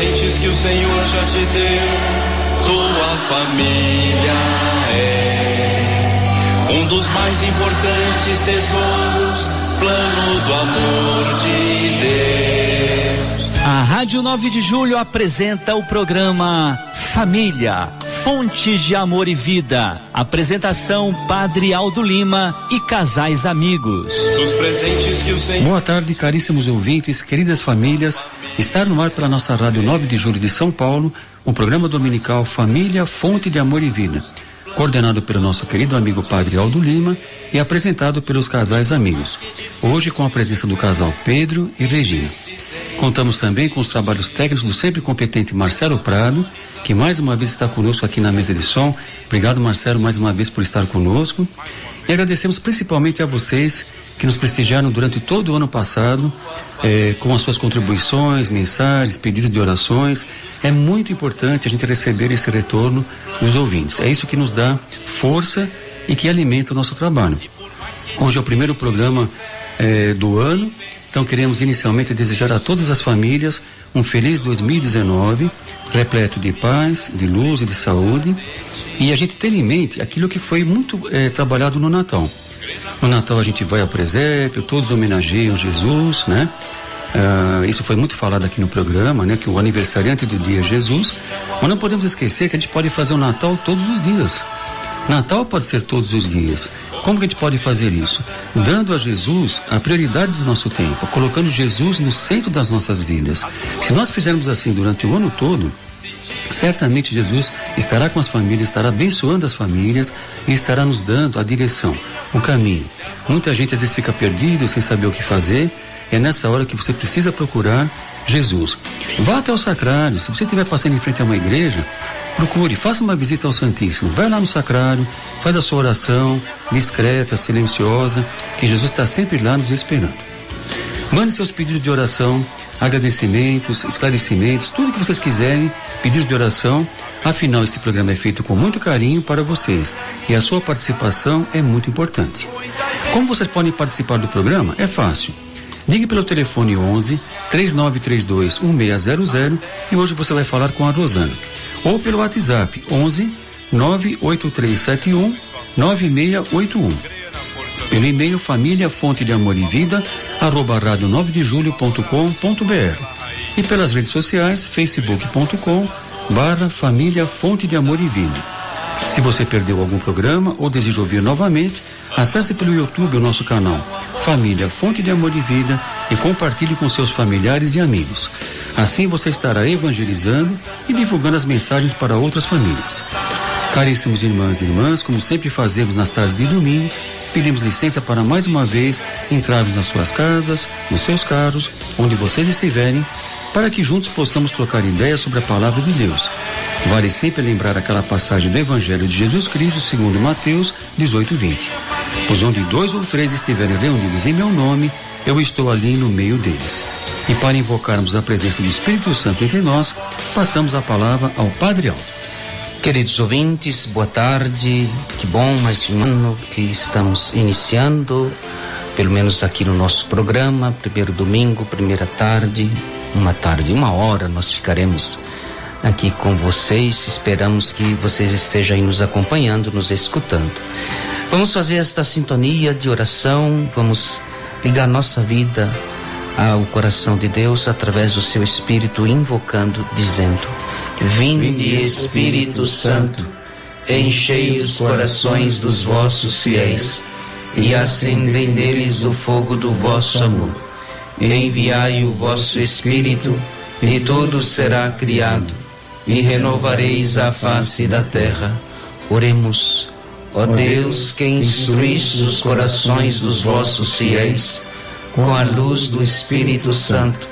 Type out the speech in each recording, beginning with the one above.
presentes que o Senhor já te deu, tua família é um dos mais importantes tesouros, plano do amor de Deus. A Rádio 9 de Julho apresenta o programa Família, Fonte de Amor e Vida. Apresentação Padre Aldo Lima e casais amigos. Os presentes que o Senhor... Boa tarde, caríssimos ouvintes, queridas famílias. Está no ar pela nossa Rádio 9 de Julho de São Paulo, o programa dominical Família, Fonte de Amor e Vida, coordenado pelo nosso querido amigo Padre Aldo Lima e apresentado pelos casais amigos. Hoje com a presença do casal Pedro e Regina. Contamos também com os trabalhos técnicos do sempre competente Marcelo Prado, que mais uma vez está conosco aqui na mesa de som. Obrigado, Marcelo, mais uma vez por estar conosco. E agradecemos principalmente a vocês que nos prestigiaram durante todo o ano passado, com as suas contribuições, mensagens, pedidos de orações. É muito importante a gente receber esse retorno dos ouvintes. É isso que nos dá força e que alimenta o nosso trabalho. Hoje é o primeiro programa do ano. Então queremos inicialmente desejar a todas as famílias um feliz 2019, repleto de paz, de luz e de saúde, e a gente ter em mente aquilo que foi muito trabalhado no Natal. No Natal a gente vai ao presépio, todos homenageiam Jesus, né? Isso foi muito falado aqui no programa, né? Que o aniversariante do dia é Jesus, mas não podemos esquecer que a gente pode fazer o Natal todos os dias. Natal pode ser todos os dias. Como que a gente pode fazer isso? Dando a Jesus a prioridade do nosso tempo, colocando Jesus no centro das nossas vidas. Se nós fizermos assim durante o ano todo, certamente Jesus estará com as famílias, estará abençoando as famílias e estará nos dando a direção, o caminho. Muita gente às vezes fica perdido, sem saber o que fazer. É nessa hora que você precisa procurar Jesus. Vá até o sacrário. Se você estiver passando em frente a uma igreja, procure, faça uma visita ao Santíssimo. Vai lá no sacrário, faz a sua oração, discreta, silenciosa, que Jesus está sempre lá nos esperando. Mande seus pedidos de oração, agradecimentos, esclarecimentos, tudo que vocês quiserem, pedidos de oração. Afinal, esse programa é feito com muito carinho para vocês e a sua participação é muito importante. Como vocês podem participar do programa? É fácil. Ligue pelo telefone 11 3932 1600 e hoje você vai falar com a Rosana. Ou pelo WhatsApp 11 98371 9681. Pelo e-mail família fonte de amor e vida @radio9dejulho.com.br e pelas redes sociais facebook.com/família fonte de amor e vida. Se você perdeu algum programa ou deseja ouvir novamente, acesse pelo YouTube o nosso canal Família Fonte de Amor e Vida e compartilhe com seus familiares e amigos. Assim você estará evangelizando e divulgando as mensagens para outras famílias. Caríssimos irmãs e irmãs, como sempre fazemos nas tardes de domingo, pedimos licença para mais uma vez entrarmos nas suas casas, nos seus carros, onde vocês estiverem, para que juntos possamos trocar ideias sobre a palavra de Deus. Vale sempre lembrar aquela passagem do Evangelho de Jesus Cristo, segundo Mateus 18:20. Pois onde 2 ou 3 estiverem reunidos em meu nome, eu estou ali no meio deles. E para invocarmos a presença do Espírito Santo entre nós, passamos a palavra ao Padre Aldo. Queridos ouvintes, boa tarde. Que bom, mais um ano que estamos iniciando, pelo menos aqui no nosso programa, primeiro domingo, primeira tarde, uma hora nós ficaremos aqui com vocês. Esperamos que vocês estejam aí nos acompanhando, nos escutando. Vamos fazer esta sintonia de oração, vamos ligar nossa vida ao coração de Deus através do seu Espírito, invocando, dizendo: Vinde, Espírito Santo, enchei os corações dos vossos fiéis e acendei neles o fogo do vosso amor. Enviai o vosso Espírito e tudo será criado e renovareis a face da terra. Oremos. Ó Deus, que instruísse os corações dos vossos fiéis com a luz do Espírito Santo,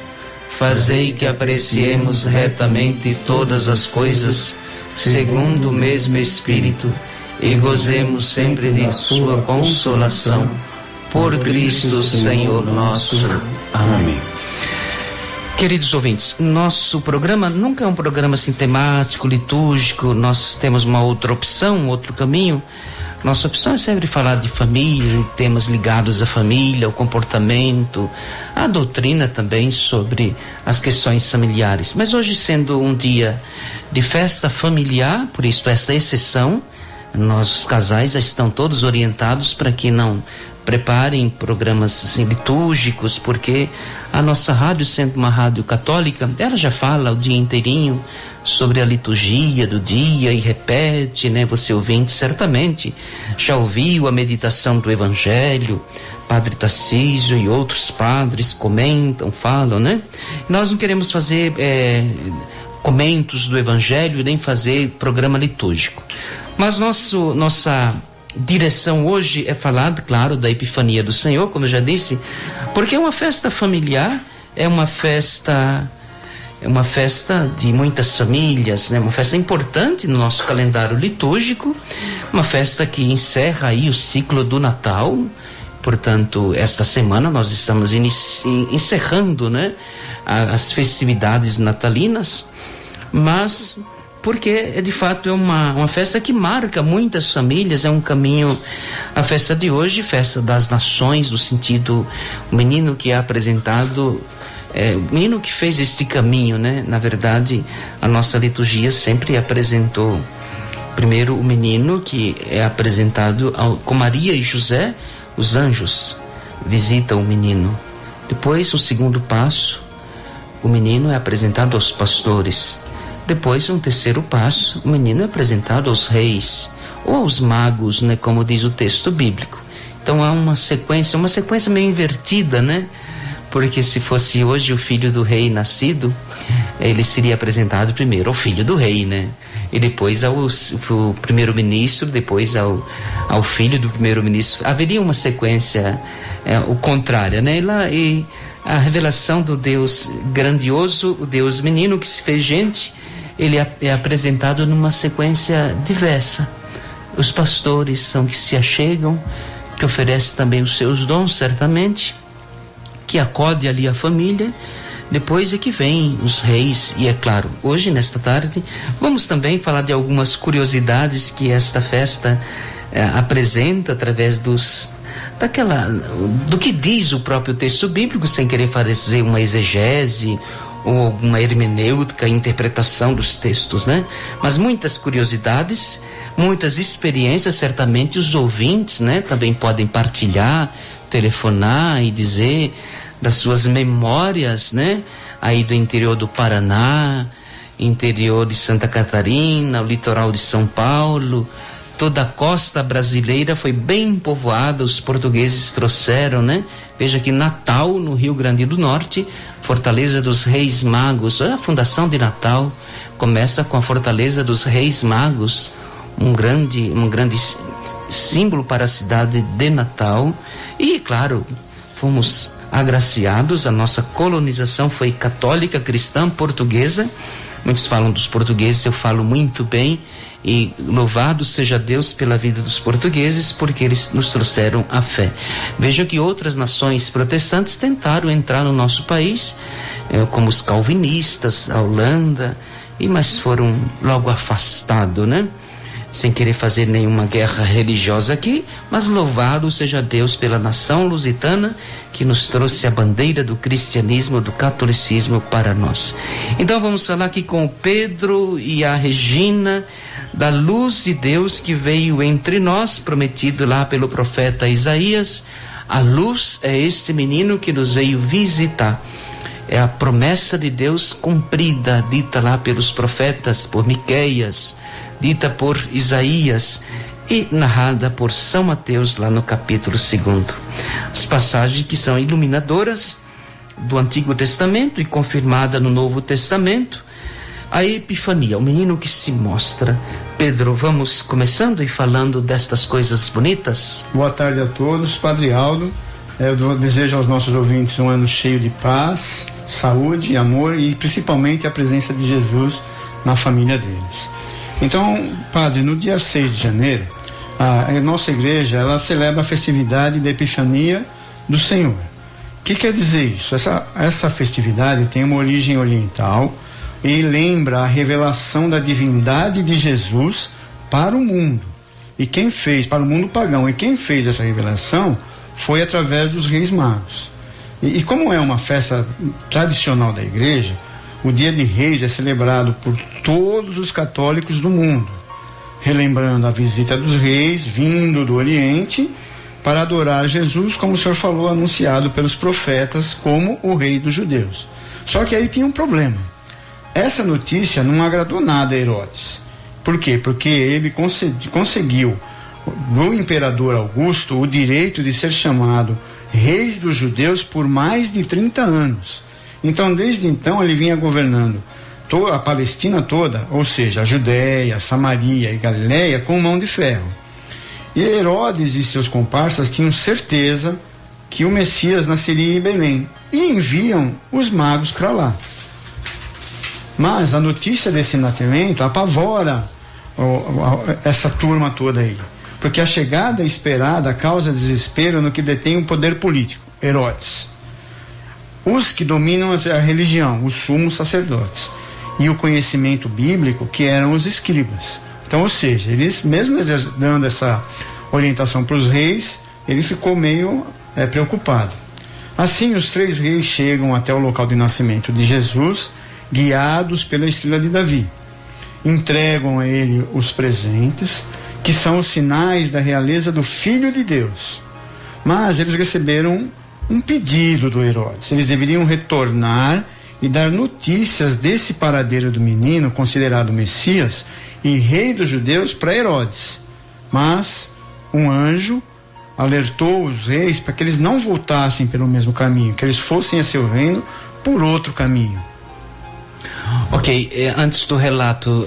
fazei que apreciemos retamente todas as coisas segundo o mesmo Espírito e gozemos sempre de sua consolação. Por Cristo Senhor nosso. Amém. Queridos ouvintes, nosso programa nunca é um programa assim temático, litúrgico. Nós temos uma outra opção, outro caminho, Nossa opção é sempre falar de família e temas ligados à família, ao comportamento, à doutrina também sobre as questões familiares. Mas hoje, sendo um dia de festa familiar, por isso essa exceção, nós, os casais, já estão todos orientados para que não preparem programas assim, litúrgicos, porque a nossa rádio, sendo uma rádio católica, ela já fala o dia inteirinho sobre a liturgia do dia e repete, né? Você ouvinte certamente já ouviu a meditação do Evangelho, Padre Tarcísio e outros padres comentam, falam, né? Nós não queremos fazer comentos do Evangelho nem fazer programa litúrgico, mas nossa direção hoje é falar, claro, da Epifania do Senhor, como eu já disse, porque é uma festa familiar, é uma festa de muitas famílias, né? Uma festa importante no nosso calendário litúrgico, uma festa que encerra aí o ciclo do Natal. Portanto, esta semana nós estamos encerrando, né, as festividades natalinas, mas porque de fato é uma festa que marca muitas famílias, é um caminho. A festa de hoje, festa das nações, no sentido, o menino que é apresentado, o menino que fez esse caminho, né? Na verdade, a nossa liturgia sempre apresentou primeiro o menino que é apresentado com Maria e José, os anjos visitam o menino. Depois, o segundo passo, o menino é apresentado aos pastores. Depois, um terceiro passo, o menino é apresentado aos reis ou aos magos, né, como diz o texto bíblico. Então há uma sequência meio invertida, né? Porque se fosse hoje o filho do rei nascido, ele seria apresentado primeiro ao filho do rei, né? E depois ao primeiro-ministro, depois ao filho do primeiro-ministro. Haveria uma sequência o contrária, né? E a revelação do Deus grandioso, o Deus menino que se fez gente, ele é apresentado numa sequência diversa. Os pastores são que se achegam, que oferecem também os seus dons, certamente, que acode ali a família. Depois é que vem os reis, e é claro, hoje, nesta tarde, vamos também falar de algumas curiosidades que esta festa apresenta através do que diz o próprio texto bíblico, sem querer fazer uma exegese ou alguma hermenêutica, interpretação dos textos, né? Mas muitas curiosidades, muitas experiências, certamente os ouvintes, né, também podem partilhar, telefonar e dizer das suas memórias, né? Aí do interior do Paraná, interior de Santa Catarina, o litoral de São Paulo, toda a costa brasileira foi bem povoada, os portugueses trouxeram, né? Veja que Natal, no Rio Grande do Norte, Fortaleza dos Reis Magos, a fundação de Natal começa com a Fortaleza dos Reis Magos, um grande símbolo para a cidade de Natal. E, claro, fomos agraciados, a nossa colonização foi católica, cristã, portuguesa. Muitos falam dos portugueses, eu falo muito bem, e louvado seja Deus pela vida dos portugueses, porque eles nos trouxeram a fé. Veja que outras nações protestantes tentaram entrar no nosso país, como os calvinistas, a Holanda, mas foram logo afastados, né? Sem querer fazer nenhuma guerra religiosa aqui, mas louvado seja Deus pela nação lusitana que nos trouxe a bandeira do cristianismo, do catolicismo para nós. Então vamos falar aqui com o Pedro e a Regina, da luz de Deus que veio entre nós, prometido lá pelo profeta Isaías. A luz é este menino que nos veio visitar. É a promessa de Deus cumprida, dita lá pelos profetas, por Miqueias, dita por Isaías e narrada por São Mateus lá no capítulo 2. As passagens que são iluminadoras do Antigo Testamento e confirmada no Novo Testamento. A Epifania, o menino que se mostra. Pedro, vamos começando e falando destas coisas bonitas? Boa tarde a todos, Padre Aldo. Eu desejo aos nossos ouvintes um ano cheio de paz, saúde, amor e principalmente a presença de Jesus na família deles. Então, Padre, no dia 6 de janeiro, a nossa igreja, ela celebra a festividade da Epifania do Senhor. O que quer dizer isso? Essa festividade tem uma origem oriental e lembra a revelação da divindade de Jesus para o mundo. E quem fez, para o mundo pagão, e quem fez essa revelação foi através dos reis magos. E como é uma festa tradicional da igreja, o Dia de Reis é celebrado por todos os católicos do mundo, relembrando a visita dos reis vindo do Oriente para adorar Jesus, como o senhor falou, anunciado pelos profetas como o rei dos judeus. Só que aí tinha um problema. Essa notícia não agradou nada a Herodes. Por quê? Porque ele conseguiu do imperador Augusto o direito de ser chamado rei dos judeus por mais de 30 anos. Então, desde então, ele vinha governando a Palestina toda, ou seja, a Judéia, Samaria e Galileia, com mão de ferro. E Herodes e seus comparsas tinham certeza que o Messias nasceria em Belém e enviam os magos para lá. Mas a notícia desse nascimento apavora essa turma toda aí, porque a chegada esperada causa desespero no que detém o poder político, Herodes. Os que dominam a religião, os sumos sacerdotes, e o conhecimento bíblico, que eram os escribas. Então, ou seja, eles, mesmo dando essa orientação para os reis, ele ficou meio preocupado. Assim, os 3 reis chegam até o local de nascimento de Jesus, guiados pela estrela de Davi. Entregam a ele os presentes, que são os sinais da realeza do Filho de Deus. Mas eles receberam um pedido do Herodes. Eles deveriam retornar e dar notícias desse paradeiro do menino, considerado Messias e rei dos judeus, para Herodes. Mas um anjo alertou os reis para que eles não voltassem pelo mesmo caminho, que eles fossem a seu reino por outro caminho. Ok, antes do relato,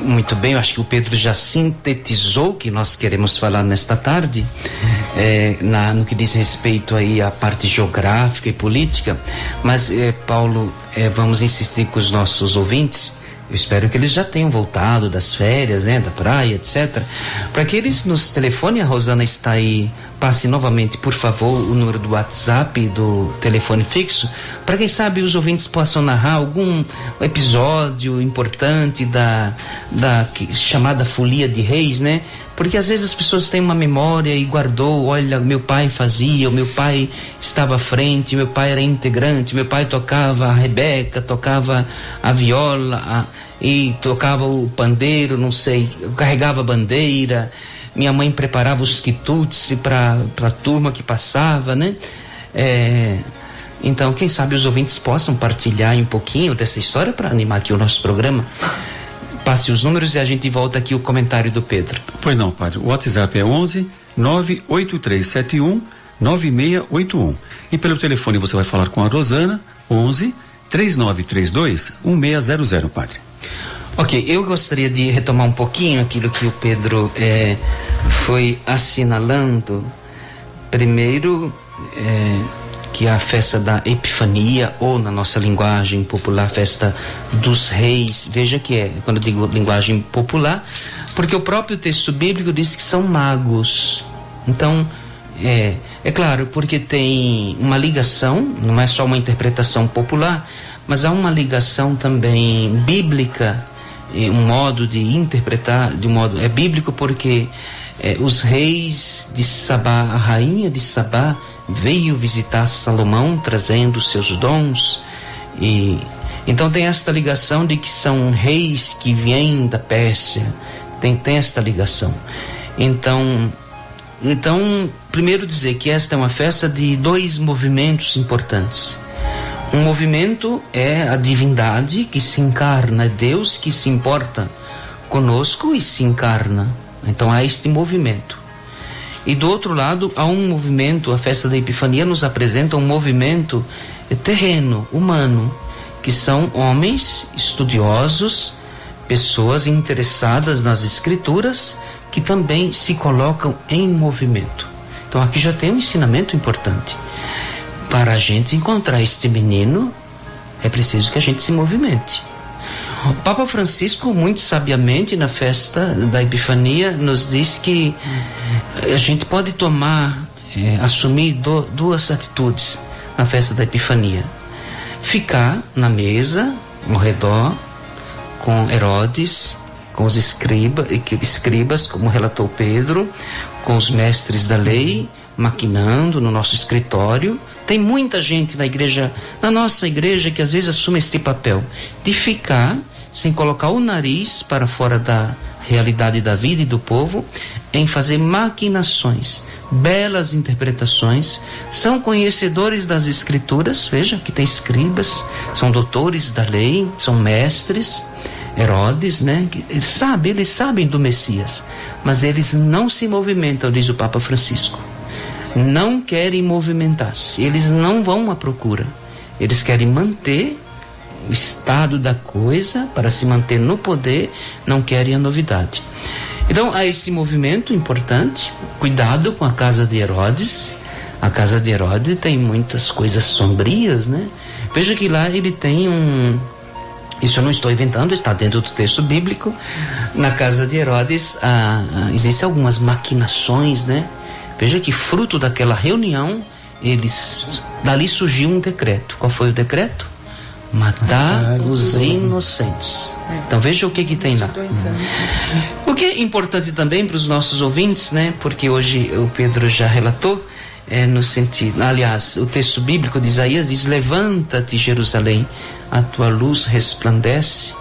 muito bem, eu acho que o Pedro já sintetizou o que nós queremos falar nesta tarde, no que diz respeito aí à parte geográfica e política, mas Paulo, vamos insistir com os nossos ouvintes. Eu espero que eles já tenham voltado das férias, né, da praia, etc. Para que eles nos telefonem, a Rosana está aí, passe novamente, por favor, o número do WhatsApp, do telefone fixo, para quem sabe os ouvintes possam narrar algum episódio importante da chamada Folia de Reis, né? Porque às vezes as pessoas têm uma memória e guardou, olha, meu pai fazia, o meu pai estava à frente, meu pai era integrante, meu pai tocava a rebeca, tocava a viola e tocava o pandeiro, não sei, carregava a bandeira, minha mãe preparava os quitutes para a turma que passava, né? Então, quem sabe os ouvintes possam partilhar um pouquinho dessa história para animar aqui o nosso programa. Passe os números e a gente volta aqui o comentário do Pedro. Pois não, padre. O WhatsApp é 11 98371 9681. E pelo telefone você vai falar com a Rosana, 11 3932 1600, padre. Ok, eu gostaria de retomar um pouquinho aquilo que o Pedro foi assinalando. Primeiro, que a festa da Epifania, ou na nossa linguagem popular, festa dos reis. Veja que quando eu digo linguagem popular, porque o próprio texto bíblico diz que são magos. Então, é claro, porque tem uma ligação, não é só uma interpretação popular, mas há uma ligação também bíblica, um modo de interpretar, de um modo bíblico, porque os reis de Sabá, a rainha de Sabá, veio visitar Salomão trazendo seus dons, e então tem esta ligação de que são reis que vêm da Pérsia, tem esta ligação. Então primeiro dizer que esta é uma festa de 2 movimentos importantes. Um movimento é a divindade que se encarna, é Deus que se importa conosco e se encarna. Então há este movimento. E do outro lado há um movimento, a festa da Epifania nos apresenta um movimento terreno, humano, que são homens estudiosos, pessoas interessadas nas escrituras, que também se colocam em movimento. Então aqui já tem um ensinamento importante. Para a gente encontrar este menino, é preciso que a gente se movimente. O Papa Francisco, muito sabiamente, na festa da Epifania, nos diz que a gente pode assumir 2 atitudes na festa da Epifania. Ficar na mesa, ao redor, com Herodes, com os escribas, como relatou Pedro, com os mestres da lei, maquinando no nosso escritório. Tem muita gente na nossa igreja, que às vezes assume este papel de ficar sem colocar o nariz para fora da realidade da vida e do povo, em fazer maquinações, belas interpretações. São conhecedores das escrituras, veja que tem escribas, são doutores da lei, são mestres. Herodes, né? Eles sabem do Messias, mas eles não se movimentam, diz o Papa Francisco. Não querem movimentar-se, eles não vão à procura. Eles querem manter o estado da coisa para se manter no poder, não querem a novidade. Então há esse movimento importante. Cuidado com a casa de Herodes. A casa de Herodes tem muitas coisas sombrias, né? Veja que lá ele tem isso eu não estou inventando, está dentro do texto bíblico. Na casa de Herodes existem algumas maquinações, né? Veja que fruto daquela reunião, dali surgiu um decreto. Qual foi o decreto? Matar os inocentes. Então veja o que tem lá. O que é importante também para os nossos ouvintes, né? Porque hoje o Pedro já relatou, no sentido, aliás, o texto bíblico de Isaías diz: levanta-te, Jerusalém, a tua luz resplandece.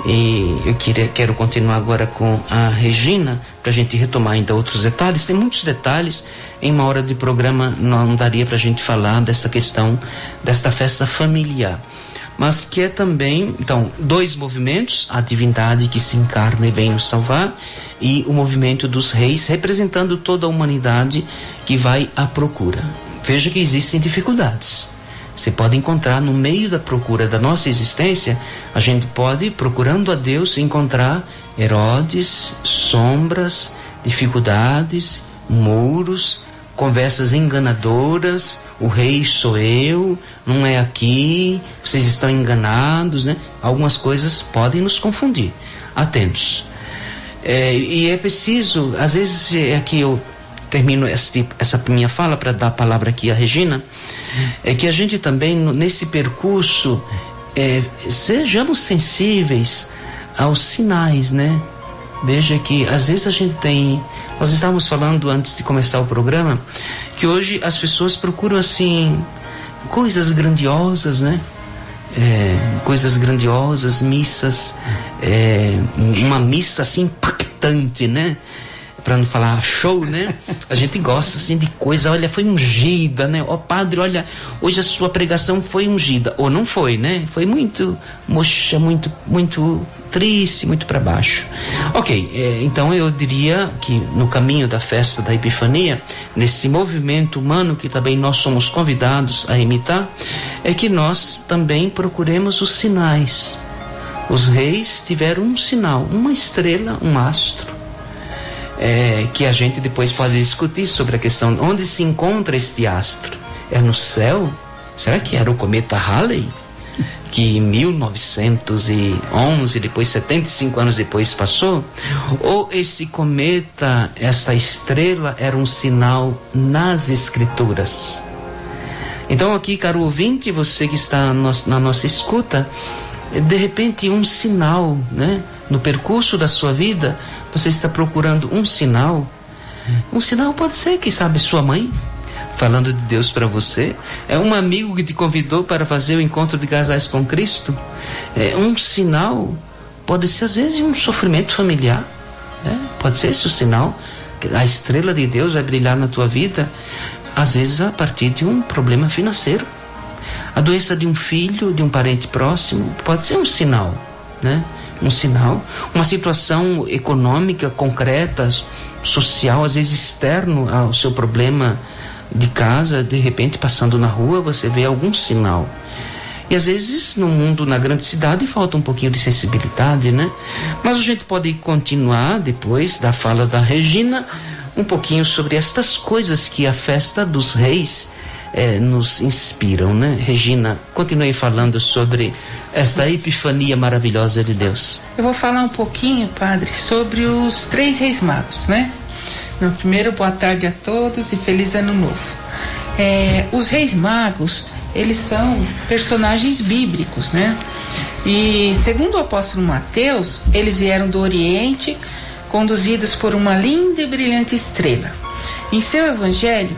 E eu quero continuar agora com a Regina, para a gente retomar ainda outros detalhes. Tem muitos detalhes, em uma hora de programa não daria para a gente falar dessa questão, desta festa familiar. Mas que é também, então, dois movimentos: a divindade que se encarna e vem nos salvar, e o movimento dos reis, representando toda a humanidade que vai à procura. Veja que existem dificuldades. Você pode encontrar no meio da procura da nossa existência, a gente pode, procurando a Deus, encontrar Herodes, sombras, dificuldades, muros, conversas enganadoras. O rei sou eu, não é aqui, vocês estão enganados, né? Algumas coisas podem nos confundir. Atentos. E é preciso, às vezes é que eu termino essa minha fala para dar a palavra aqui à Regina, é que a gente também, nesse percurso, sejamos sensíveis aos sinais, né? Veja que às vezes nós estávamos falando antes de começar o programa, que hoje as pessoas procuram assim coisas grandiosas, né? Coisas grandiosas, missas, uma missa assim impactante, né? Para não falar show, né? A gente gosta assim de coisa, olha, foi ungida, né? Ó, padre, olha, hoje a sua pregação foi ungida. Ou não foi, né? Foi muito mocha, muito triste, muito para baixo. Ok, então eu diria que no caminho da festa da Epifania, nesse movimento humano que também nós somos convidados a imitar, é que nós também procuremos os sinais. Os reis tiveram um sinal, uma estrela, um astro, que a gente depois pode discutir sobre a questão onde se encontra este astro. É no céu? Será que era o cometa Halley, que em 1911, depois 75 anos depois passou? Ou esse cometa, esta estrela, era um sinal nas escrituras? Então aqui, caro ouvinte, você que está na nossa escuta, de repente um sinal, né? No percurso da sua vida, você está procurando um sinal. Um sinal pode ser, quem sabe, sua mãe falando de Deus para você. É um amigo que te convidou para fazer o encontro de casais com Cristo. Um sinal pode ser, às vezes, um sofrimento familiar. Pode ser esse o sinal. A estrela de Deus vai brilhar na tua vida, às vezes a partir de um problema financeiro. A doença de um filho, de um parente próximo, pode ser um sinal, né? Um sinal, uma situação econômica concreta, social, às vezes externo ao seu problema de casa, de repente passando na rua você vê algum sinal. E às vezes no mundo, na grande cidade, falta um pouquinho de sensibilidade, né? Mas a gente pode continuar depois da fala da Regina um pouquinho sobre estas coisas que a festa dos reis nos inspiram, né? Regina, continue falando sobre esta epifania maravilhosa de Deus. Eu vou falar um pouquinho, padre, sobre os 3 reis magos, né? No primeiro, boa tarde a todos e feliz ano novo. Os reis magos, eles são personagens bíblicos, né? E segundo o apóstolo Mateus, eles vieram do Oriente, conduzidos por uma linda e brilhante estrela. Em seu evangelho,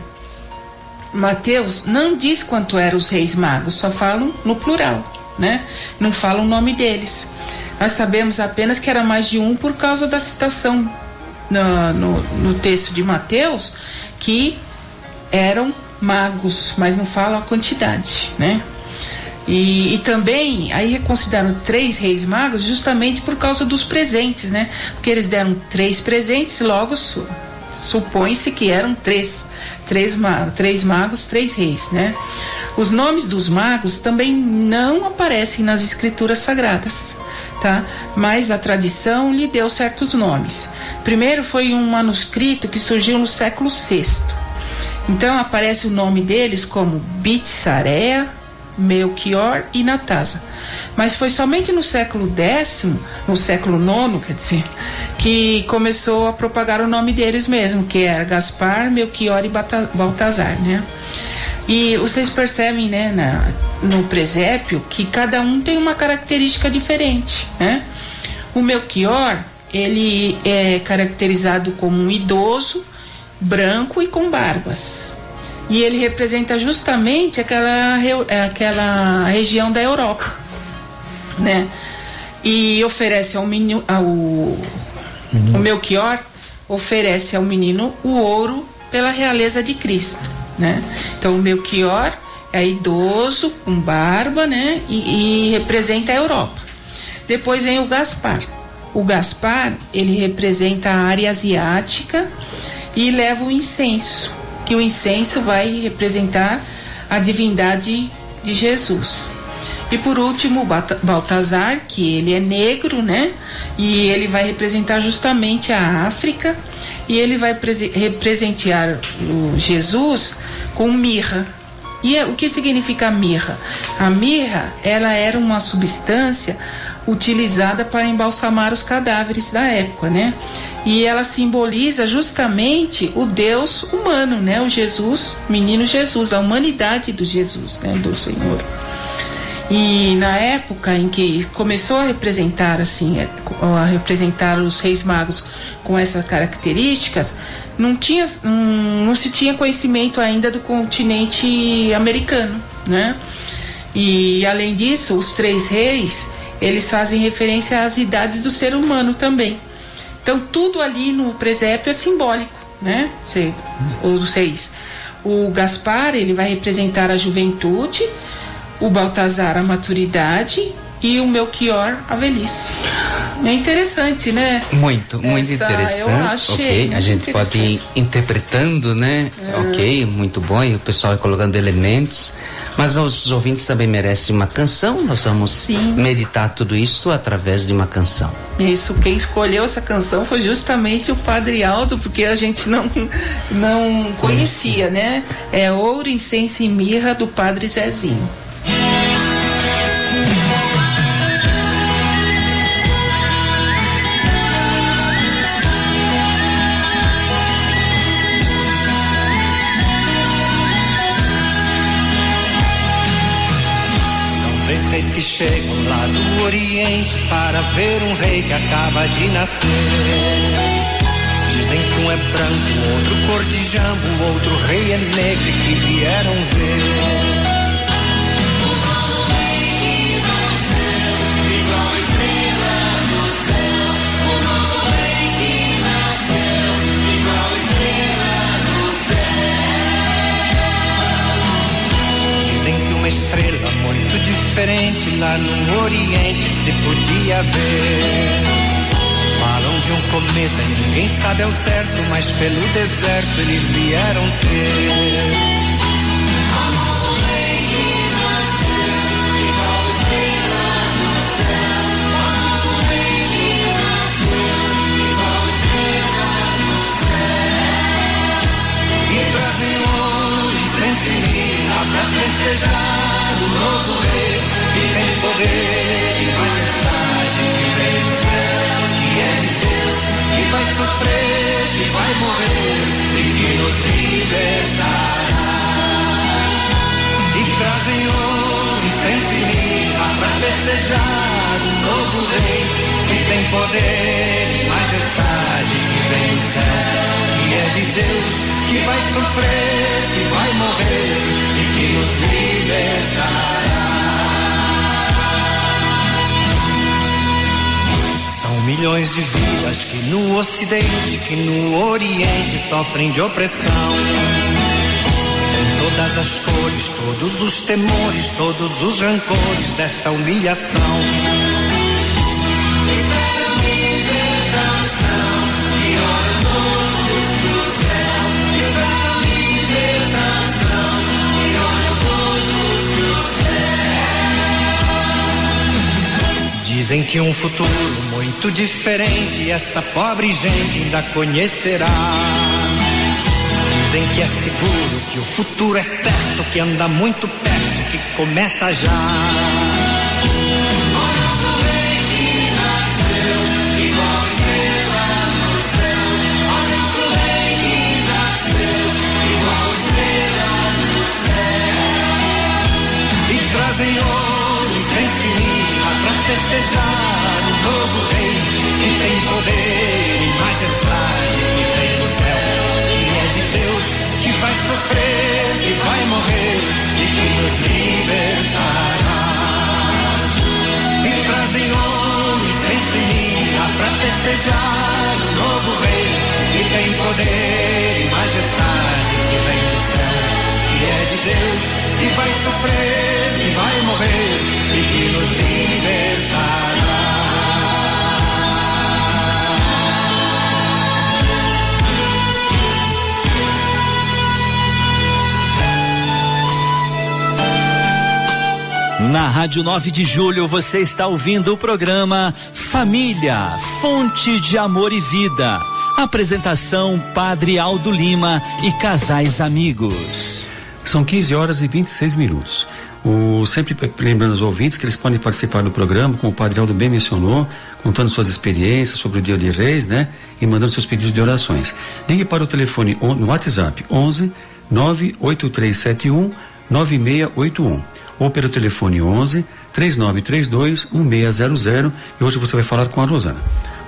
Mateus não diz quanto eram os reis magos, só falam no plural, né? Não falam o nome deles. Nós sabemos apenas que era mais de um por causa da citação no texto de Mateus, que eram magos, mas não falam a quantidade, né? E também aí consideram 3 reis magos justamente por causa dos presentes, né? Porque eles deram 3 presentes, logo supõe-se que eram três magos, 3 reis, né? Os nomes dos magos também não aparecem nas escrituras sagradas, tá? Mas a tradição lhe deu certos nomes. Primeiro foi um manuscrito que surgiu no século VI. Então aparece o nome deles como Bitsarea, Melchior e Natasa. Mas foi somente no século X, no século IX, quer dizer, que começou a propagar o nome deles mesmo, que era Gaspar, Melchior e Baltazar, né? E vocês percebem, né, no presépio, que cada um tem uma característica diferente, né? O Melchior, ele é caracterizado como um idoso, branco e com barbas. E ele representa justamente aquela região da Europa, né? E oferece o Melchior oferece ao menino o ouro pela realeza de Cristo, né? Então o Melchior é idoso, com barba, né? E representa a Europa. Depois vem o Gaspar. O Gaspar, ele representa a área asiática e leva o incenso, que o incenso vai representar a divindade de Jesus. E por último, Baltazar, que ele é negro, né? E ele vai representar justamente a África, e ele vai representear o Jesus com mirra. E o que significa mirra? A mirra, ela era uma substância utilizada para embalsamar os cadáveres da época, né? E ela simboliza justamente o Deus humano, né? O Jesus, menino Jesus, a humanidade do Jesus, né? Do Senhor. E na época em que começou a representar os reis magos com essas características, não se tinha conhecimento ainda do continente americano, né? E além disso, os 3 reis, eles fazem referência às idades do ser humano também. Então tudo ali no presépio é simbólico, né? Os 6. O Gaspar, ele vai representar a juventude, o Baltazar a maturidade e o Melchior a velhice. É interessante, né? Muito interessante. Eu achei ok, a gente pode ir interpretando, né? Ok, muito bom, e o pessoal vai colocando elementos. Mas os ouvintes também merecem uma canção. Nós vamos meditar tudo isso através de uma canção. Isso, quem escolheu essa canção foi justamente o Padre Aldo, porque a gente não conhecia, né? É Ouro, Incenso e Mirra, do Padre Zezinho. Reis que chegam lá do Oriente para ver um rei que acaba de nascer. Dizem que um é branco, outro cor de jambo, outro rei é negro e que vieram ver. O novo rei que nasceu, igual a estrela do céu. O novo rei que nasceu, igual a estrela do céu. Dizem que uma estrela muito diferente lá no Oriente se podia ver. Falam de um cometa e ninguém sabe ao certo, mas pelo deserto eles vieram ter. O novo rei que nasceu, igual a estrela do céu. O novo rei que nasceu, igual a estrela do céu. E trazem ouro, incenso e mirra pra festejar o novo rei, que tem poder e majestade, que vem do céu, que é de Deus, que vai sofrer, que vai morrer e que nos libertará. E trazem ouro, incenso e mirra pra festejar festejar um novo rei que tem poder e majestade, que vem do céu, que é de Deus, que vai sofrer, que vai morrer e que nos libertará. São milhões de vidas que no Ocidente, que no Oriente sofrem de opressão. Todas as cores, todos os temores, todos os rancores desta humilhação. Esperam libertação e oram todos do céu. Esperam libertação e oram todos do céu. Dizem que um futuro muito diferente esta pobre gente ainda conhecerá. Dizem que é seguro, que o futuro é certo, que anda muito perto, que começa já. Olha pro rei que nasceu, igual estrela no céu. Olha pro rei que nasceu, igual estrela no céu. E trazem ouro e sensibilidade pra festejar o novo rei, que tem poder e majestade, que vem do céu, de Deus, que vai sofrer, que vai morrer e que nos libertará. E trazem ouro e sensibilidade pra festejar o novo rei, que tem poder e majestade, que vem do céu, que é de Deus, que vai sofrer, que vai morrer e que nos libertará. Na Rádio 9 de Julho você está ouvindo o programa Família, Fonte de Amor e Vida. Apresentação Padre Aldo Lima e casais amigos. São 15 horas e 26 minutos. Sempre lembrando os ouvintes que eles podem participar do programa, como o Padre Aldo bem mencionou, contando suas experiências sobre o Dia de Reis, né? E mandando seus pedidos de orações. Ligue para o telefone no WhatsApp 11 98371 9681. Ou pelo telefone 11 3932 1600, e hoje você vai falar com a Rosana.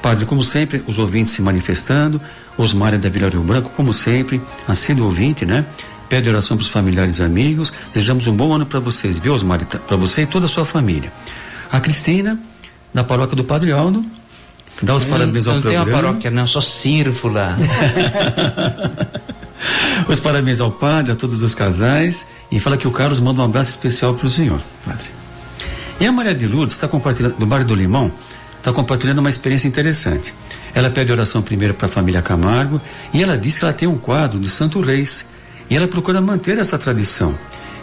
Padre, como sempre, os ouvintes se manifestando, Osmária da Vila Rio Branco, como sempre, assíduo ouvinte, né? Pede oração para os familiares e amigos. Desejamos um bom ano para vocês, viu, Osmária? Para você e toda a sua família. A Cristina, da paróquia do Padre Aldo, dá os parabéns ao programa. Não tenho a paróquia, não, só sirvo lá. Os parabéns ao padre, a todos os casais, e fala que o Carlos manda um abraço especial para o senhor, padre. E a Maria de Lourdes está compartilhando, do bairro do Limão, está compartilhando uma experiência interessante. Ela pede oração primeiro para a família Camargo, e ela diz que ela tem um quadro de Santo Reis, e ela procura manter essa tradição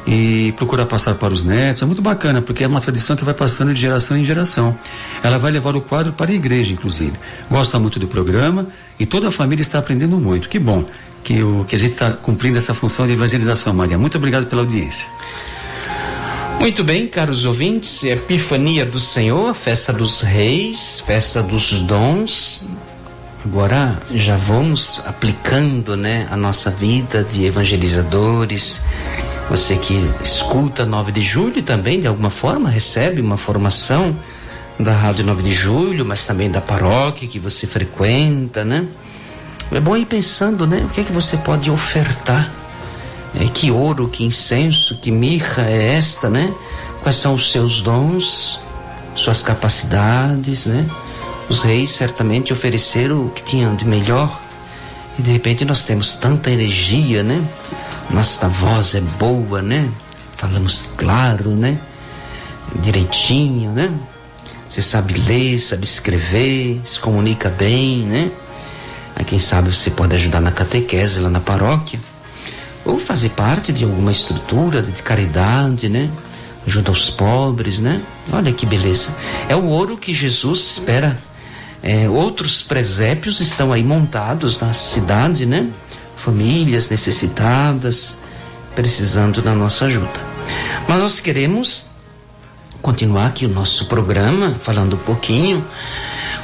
e procura passar para os netos. É muito bacana, porque é uma tradição que vai passando de geração em geração. Ela vai levar o quadro para a igreja, inclusive. Gosta muito do programa e toda a família está aprendendo muito. Que bom que a gente está cumprindo essa função de evangelização, Maria. Muito obrigado pela audiência. Muito bem, caros ouvintes, Epifania do Senhor, festa dos reis, festa dos dons. Agora já vamos aplicando, né, a nossa vida de evangelizadores. Você que escuta 9 de julho e também de alguma forma recebe uma formação da Rádio 9 de Julho, mas também da paróquia que você frequenta, né? É bom ir pensando, né? O que é que você pode ofertar? Que ouro, que incenso, que mirra é esta, né? Quais são os seus dons, suas capacidades, né? Os reis certamente ofereceram o que tinham de melhor, e de repente nós temos tanta energia, né? Nossa voz é boa, né? Falamos claro, né? Direitinho, né? Você sabe ler, sabe escrever, se comunica bem, né? Aí quem sabe você pode ajudar na catequese lá na paróquia, ou fazer parte de alguma estrutura de caridade, né? Ajuda aos pobres, né? Olha que beleza. É o ouro que Jesus espera. Outros presépios estão aí montados na cidade, né? Famílias necessitadas, precisando da nossa ajuda. Mas nós queremos continuar aqui o nosso programa, falando um pouquinho.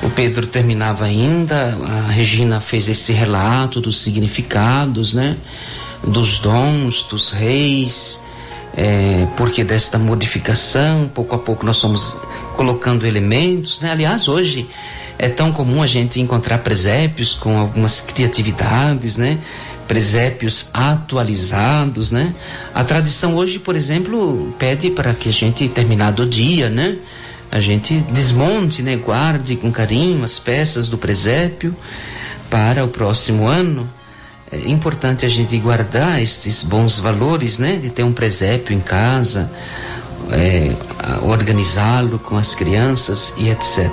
O Pedro terminava ainda, a Regina fez esse relato dos significados, né? Dos dons, dos reis. porque desta modificação, pouco a pouco nós fomos colocando elementos, né? Aliás, hoje é tão comum a gente encontrar presépios com algumas criatividades, né? Presépios atualizados, né? A tradição hoje, por exemplo, pede para que a gente, terminado o dia, né? A gente desmonte, né? Guarde com carinho as peças do presépio para o próximo ano. É importante a gente guardar estes bons valores, né? De ter um presépio em casa, organizá-lo com as crianças e etc.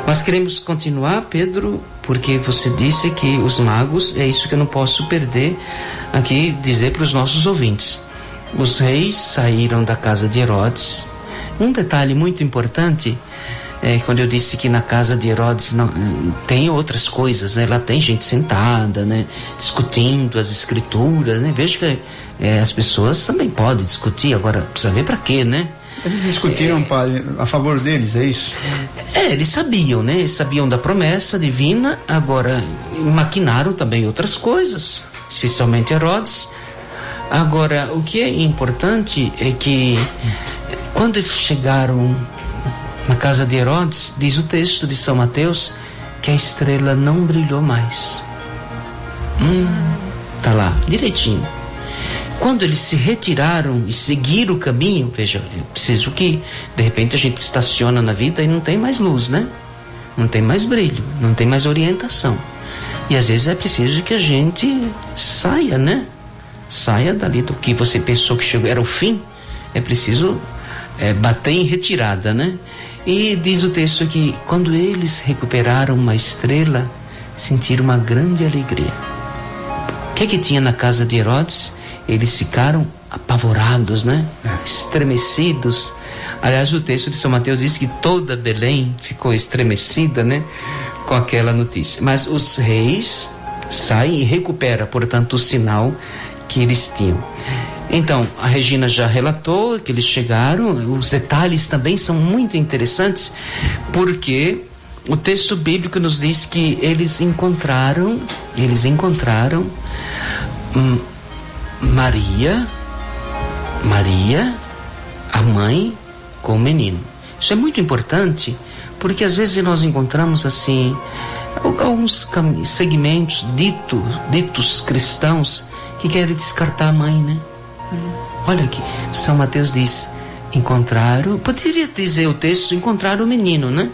Nós queremos continuar, Pedro, porque você disse que os magos, é isso que eu não posso perder aqui, dizer para os nossos ouvintes. Os reis saíram da casa de Herodes. Um detalhe muito importante quando eu disse que na casa de Herodes não tem outras coisas, né? Lá tem gente sentada, né? Discutindo as escrituras, né? Vejo que as pessoas também podem discutir, agora precisa ver para quê, né? Eles discutiram, padre, a favor deles, é isso? Eles sabiam, né? Eles sabiam da promessa divina, agora maquinaram também outras coisas, especialmente Herodes. Agora, o que é importante é que quando eles chegaram na casa de Herodes, diz o texto de São Mateus que a estrela não brilhou mais. Tá lá, direitinho. Quando eles se retiraram e seguiram o caminho, veja, é preciso que, de repente, a gente estaciona na vida e não tem mais luz, né? Não tem mais brilho, não tem mais orientação. E às vezes é preciso que a gente saia, né? Saia dali do que você pensou que chegou, era o fim. É preciso bater em retirada, né? E diz o texto que quando eles recuperaram uma estrela, sentiram uma grande alegria. O que tinha na casa de Herodes? Eles ficaram apavorados, né? Estremecidos. Aliás, o texto de São Mateus diz que toda Belém ficou estremecida, né? Com aquela notícia. Mas os reis saem e recuperam, portanto, o sinal que eles tinham. Então, a Regina já relatou que eles chegaram. Os detalhes também são muito interessantes, porque o texto bíblico nos diz que eles encontraram Maria, a mãe, com o menino. Isso é muito importante, porque às vezes nós encontramos assim alguns segmentos ditos cristãos que querem descartar a mãe, né? Olha aqui, São Mateus diz, poderia dizer o texto, encontraram o menino, né?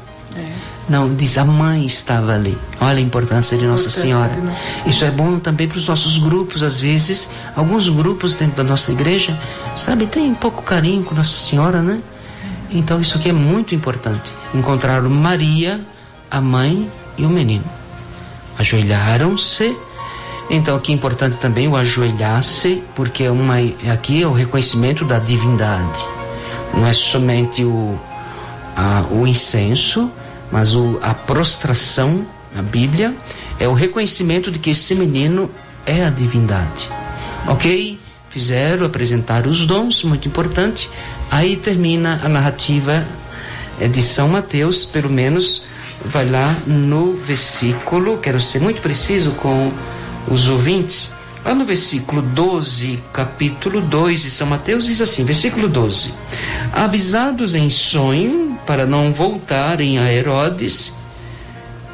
Não, diz a mãe estava ali. Olha a importância de Nossa Senhora. Isso é bom também para os nossos grupos. Às vezes, alguns grupos dentro da nossa igreja, sabe, tem um pouco carinho com Nossa Senhora, né? Então isso aqui é muito importante. Encontraram Maria, a mãe e o menino. Ajoelharam-se. Então aqui é importante também o ajoelhar-se, porque aqui é o reconhecimento da divindade. Não é somente o incenso, mas a prostração, a Bíblia, é o reconhecimento de que esse menino é a divindade. Ok? Apresentaram os dons, muito importante. Aí termina a narrativa de São Mateus, pelo menos vai lá no versículo, quero ser muito preciso com os ouvintes, lá no versículo 12, capítulo 2 de São Mateus, diz assim, versículo 12: avisados em sonho para não voltarem a Herodes,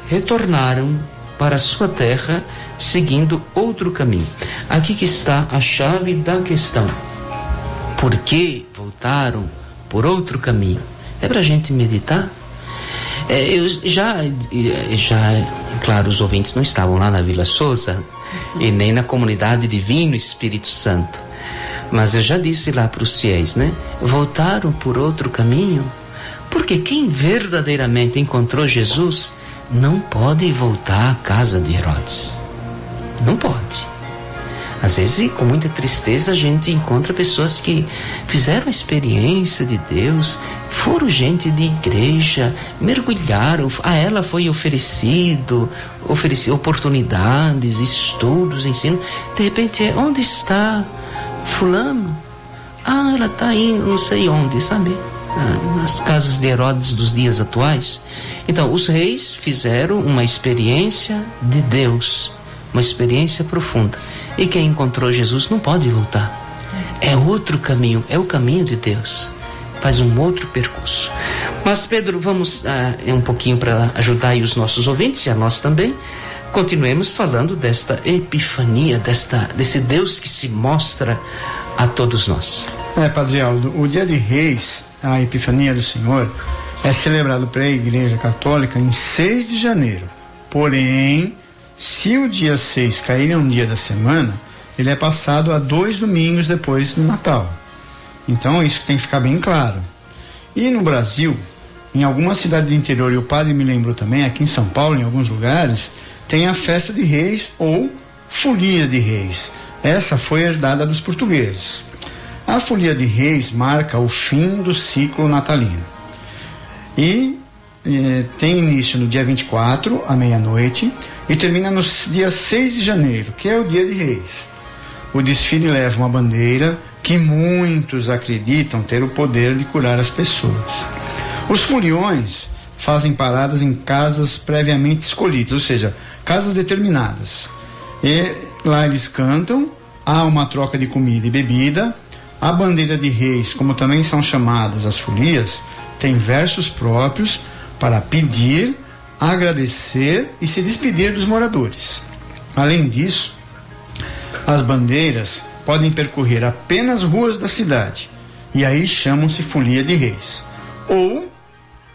retornaram para sua terra seguindo outro caminho. Aqui que está a chave da questão. Por que voltaram por outro caminho? É para a gente meditar. Claro, os ouvintes não estavam lá na Vila Souza e nem na comunidade Divino Espírito Santo, mas eu já disse lá para os fiéis, né? Voltaram por outro caminho, porque quem verdadeiramente encontrou Jesus não pode voltar à casa de Herodes. Não pode. Às vezes, com muita tristeza, a gente encontra pessoas que fizeram a experiência de Deus, foram gente de igreja, mergulharam, a ela foi oferecido oportunidades, estudos, ensino. De repente, onde está fulano? Ela está indo não sei onde, sabe? Nas casas de Herodes dos dias atuais. Então, os reis fizeram uma experiência de Deus, uma experiência profunda. E quem encontrou Jesus não pode voltar. É outro caminho, é o caminho de Deus. Faz um outro percurso. Mas, Pedro, vamos um pouquinho para ajudar aí os nossos ouvintes e a nós também. Continuemos falando desta epifania, desse Deus que se mostra a todos nós. Padre Aldo, o Dia de Reis, a Epifania do Senhor, é celebrado pela Igreja Católica em 6 de janeiro. Porém, se o dia 6 cair em um dia da semana, ele é passado a 2 domingos depois do Natal. Então, isso tem que ficar bem claro. E no Brasil, em alguma cidade do interior, e o padre me lembrou também, aqui em São Paulo, em alguns lugares, tem a Festa de Reis ou Folia de Reis. Essa foi herdada dos portugueses. A Folia de Reis marca o fim do ciclo natalino. E tem início no dia 24, à meia-noite, e termina no dia 6 de janeiro, que é o Dia de Reis. O desfile leva uma bandeira que muitos acreditam ter o poder de curar as pessoas. Os foliões fazem paradas em casas previamente escolhidas, ou seja, casas determinadas. E lá eles cantam, há uma troca de comida e bebida. A bandeira de reis, como também são chamadas as folias, tem versos próprios para pedir, agradecer e se despedir dos moradores. Além disso, as bandeiras podem percorrer apenas ruas da cidade, e aí chamam-se Folia de Reis, ou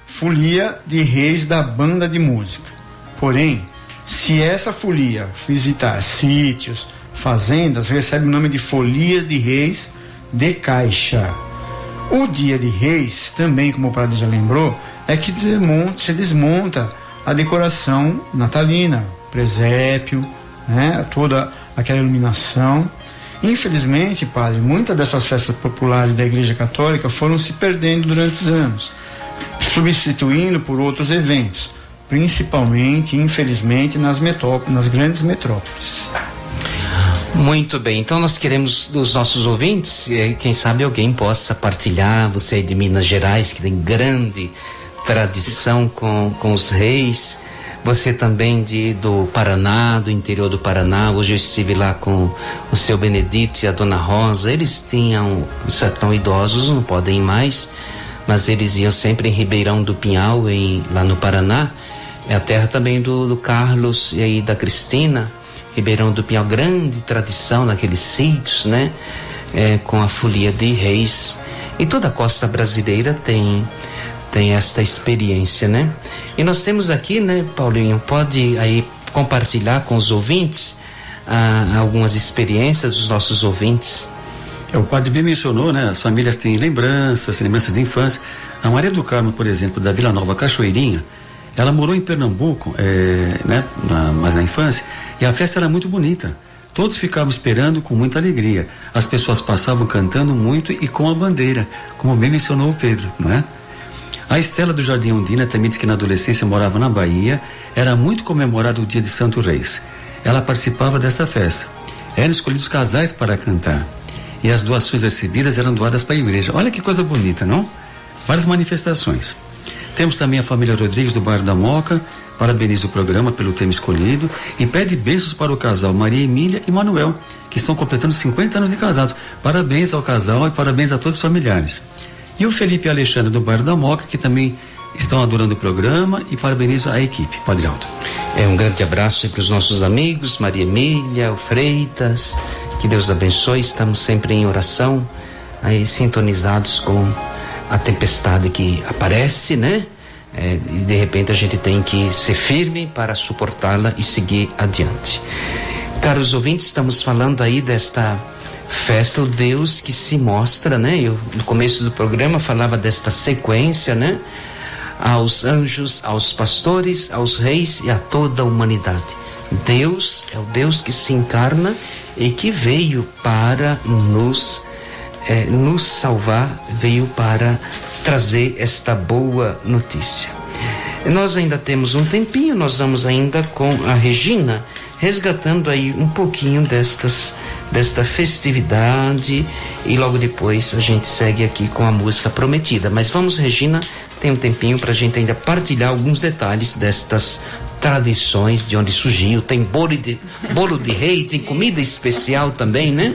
Folia de Reis da banda de música. Porém, se essa folia visitar sítios, fazendas, recebe o nome de Folia de Reis de Caixa. O Dia de Reis, também, como o padre já lembrou, é que se desmonta a decoração natalina, presépio, né, toda aquela iluminação. Infelizmente, padre, muitas dessas festas populares da Igreja Católica foram se perdendo durante os anos, substituindo por outros eventos, principalmente, infelizmente, nas grandes metrópoles. Muito bem, então nós queremos dos nossos ouvintes, quem sabe alguém possa partilhar, você aí de Minas Gerais, que tem grande tradição com os reis, você também do Paraná, do interior do Paraná. Hoje eu estive lá com o seu Benedito e a dona Rosa. Eles já estão idosos, não podem ir mais, mas eles iam sempre em Ribeirão do Pinhal, lá no Paraná. É a terra também do Carlos e aí da Cristina. Ribeirão do Pinhal, grande tradição naqueles sítios, né? Com a Folia de Reis. E toda a costa brasileira tem esta experiência, né? E nós temos aqui, né, Paulinho, pode aí compartilhar com os ouvintes algumas experiências dos nossos ouvintes. O padre bem mencionou, né? As famílias têm lembranças de infância. A Maria do Carmo, por exemplo, da Vila Nova Cachoeirinha, ela morou em Pernambuco, né? Mas na infância, e a festa era muito bonita. Todos ficavam esperando com muita alegria. As pessoas passavam cantando muito e com a bandeira, como bem mencionou o Pedro, não é? A Estela do Jardim Ondina também diz que na adolescência morava na Bahia. Era muito comemorado o dia de Santo Reis. Ela participava desta festa. Eram escolhidos casais para cantar. E as doações recebidas eram doadas para a igreja. Olha que coisa bonita, não? Várias manifestações. Temos também a família Rodrigues do bairro da Moca. Parabeniza o programa pelo tema escolhido e pede bênçãos para o casal Maria Emília e Manuel, que estão completando 50 anos de casados. Parabéns ao casal e parabéns a todos os familiares. E o Felipe e Alexandre do bairro da Moca, que também estão adorando o programa, e parabenizo a equipe. Padre Aldo. Um grande abraço para os nossos amigos, Maria Emília, o Freitas, que Deus abençoe. Estamos sempre em oração, aí sintonizados com a tempestade que aparece, né? E de repente a gente tem que ser firme para suportá-la e seguir adiante. Caros ouvintes, estamos falando aí desta festa, o Deus que se mostra, né? Eu no começo do programa falava desta sequência, né? Aos anjos, aos pastores, aos reis e a toda a humanidade. Deus é o Deus que se encarna e que veio para nos salvar, veio para trazer esta boa notícia. E nós ainda temos um tempinho, nós vamos ainda com a Regina, resgatando aí um pouquinho desta festividade, e logo depois a gente segue aqui com a música prometida. Mas vamos, Regina, tem um tempinho para a gente ainda partilhar alguns detalhes destas tradições de onde surgiu. Tem bolo de rei, tem comida especial também, né?